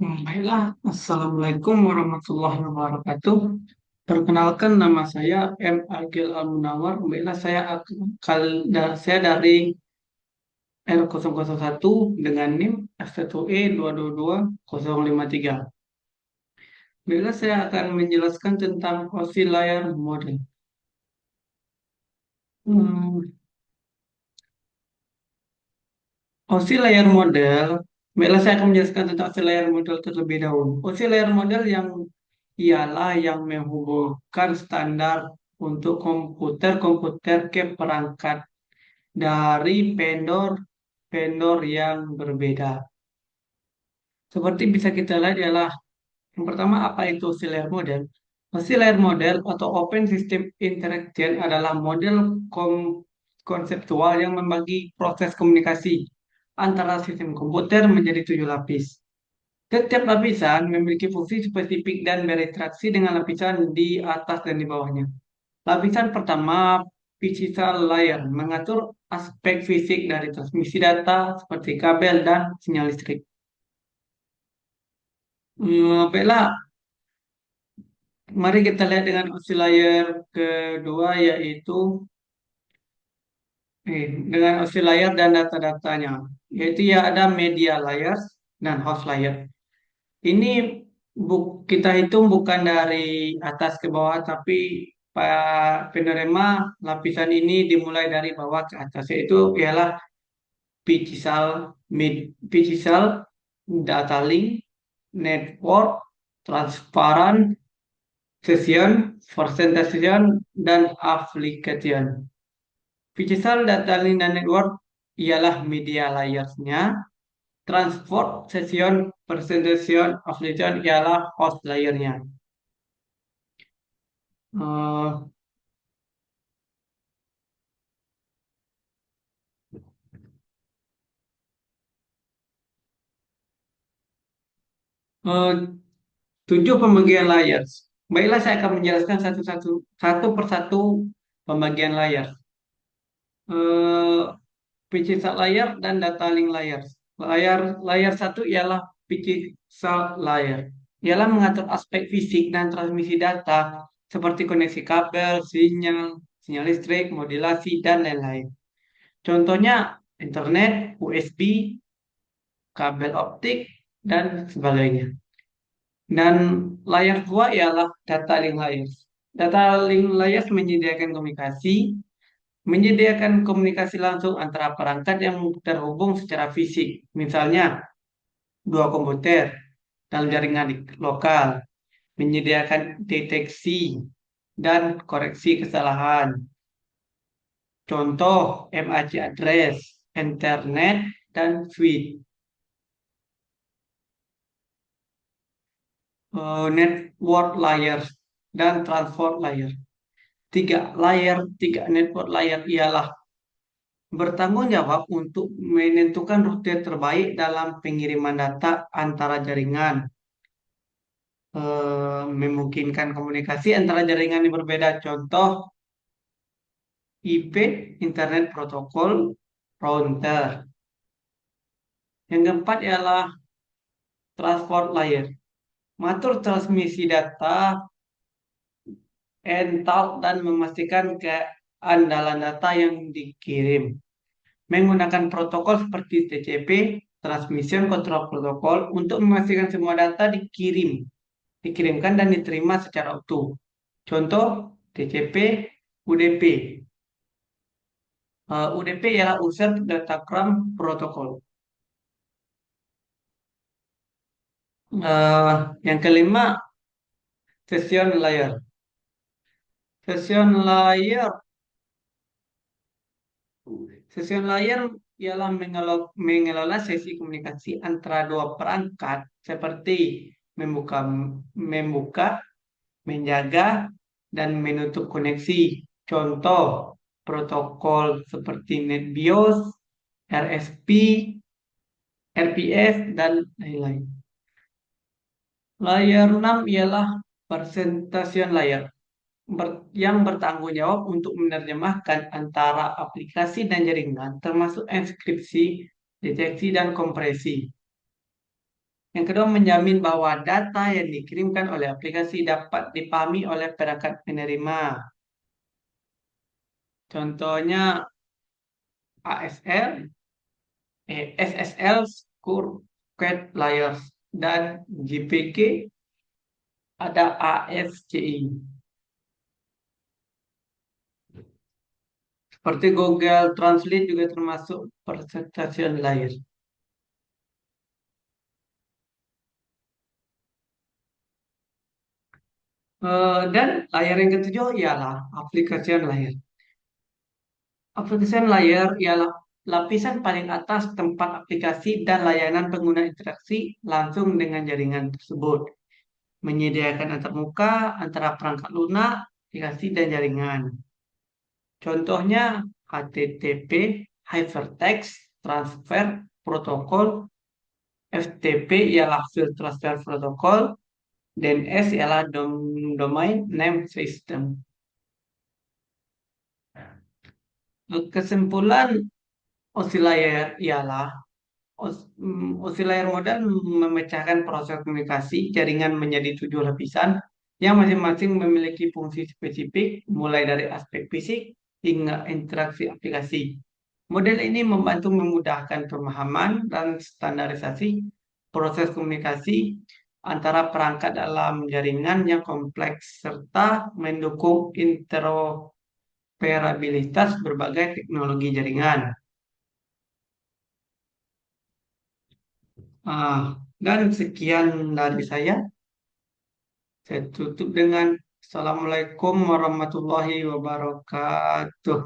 Baiklah, Assalamualaikum warahmatullahi wabarakatuh. Perkenalkan nama saya M. Agil Al-Munawar. Baiklah, saya dari R001 dengan NIM F1E 222 053. Baiklah, saya akan menjelaskan tentang OSI layar model. Hmm, OSI layar model, baiklah saya akan menjelaskan tentang OSI layar model terlebih dahulu. OSI layar model ialah yang menghubungkan standar untuk komputer-komputer ke perangkat dari vendor yang berbeda. Seperti bisa kita lihat ialah yang pertama, apa itu auxiliary model? Auxiliary model atau Open System Interaction adalah model konseptual yang membagi proses komunikasi antara sistem komputer menjadi 7 lapis. Setiap lapisan memiliki fungsi spesifik dan berinteraksi dengan lapisan di atas dan di bawahnya. Lapisan pertama, physical layer, mengatur aspek fisik dari transmisi data seperti kabel dan sinyal listrik. Baiklah, mari kita lihat dengan opsi layer kedua, yaitu dengan opsi layer dan data-datanya. Yaitu ya ada media layers dan host layer. Ini kita hitung bukan dari atas ke bawah, tapi penerima lapisan ini dimulai dari bawah ke atas, yaitu ialah physical, data link, network, transparent, session, presentation, dan application. Physical, data link, dan network ialah media layers-nya. Transport, session, presentation, application ialah host layer-nya. Eh, eh, 7 pembagian layers. Baiklah, saya akan menjelaskan satu persatu pembagian layar. Eh, Pixel layer dan data link layers. Layar satu ialah pixel layer. Ialah mengatur aspek fisik dan transmisi data seperti koneksi kabel, sinyal listrik, modulasi, dan lain-lain. Contohnya internet, USB, kabel optik, dan sebagainya. Dan layar dua ialah data link layers. Data link layers menyediakan komunikasi langsung antara perangkat yang terhubung secara fisik, misalnya dua komputer dalam jaringan lokal, menyediakan deteksi dan koreksi kesalahan. Contoh MAC address, internet, dan switch. Network layers dan transport layer. Tiga network layer ialah bertanggung jawab untuk menentukan rute terbaik dalam pengiriman data antara jaringan, memungkinkan komunikasi antara jaringan yang berbeda. Contoh IP, Internet Protocol Router. Yang keempat ialah transport layer, mengatur transmisi data, ental, dan memastikan keandalan data yang dikirim. Menggunakan protokol seperti TCP, Transmission Control Protocol, untuk memastikan semua data dikirimkan dan diterima secara utuh. Contoh TCP, UDP. UDP ialah User Datagram Protocol. Yang kelima, session layer. Session layer, session layer ialah mengelola sesi komunikasi antara dua perangkat seperti membuka, membuka, menjaga, dan menutup koneksi. Contoh protokol seperti NetBIOS, RSP, RPS, dan lain-lain. Layer 6 ialah presentation layer yang bertanggung jawab untuk menerjemahkan antara aplikasi dan jaringan, termasuk enkripsi, deteksi, dan kompresi. Yang kedua, menjamin bahwa data yang dikirimkan oleh aplikasi dapat dipahami oleh perangkat penerima. Contohnya ASL, SSL, Circuit Layers, dan JPG ada ASCII. Seperti Google Translate juga termasuk Presentation Layer. Dan layar yang ketujuh ialah application layer. Application layer ialah lapisan paling atas tempat aplikasi dan layanan pengguna interaksi langsung dengan jaringan tersebut. Menyediakan antarmuka antara perangkat lunak, aplikasi, dan jaringan. Contohnya HTTP, Hypertext Transfer Protocol, FTP ialah Field Transfer Protocol, DNS ialah Domain Name System. Kesimpulan oscillator ialah oscillator model memecahkan proses komunikasi jaringan menjadi 7 lapisan yang masing-masing memiliki fungsi spesifik mulai dari aspek fisik hingga interaksi aplikasi. Model ini membantu memudahkan pemahaman dan standarisasi proses komunikasi antara perangkat dalam jaringan yang kompleks serta mendukung interoperabilitas berbagai teknologi jaringan. Ah, dan sekian dari saya. Saya tutup dengan Assalamualaikum warahmatullahi wabarakatuh.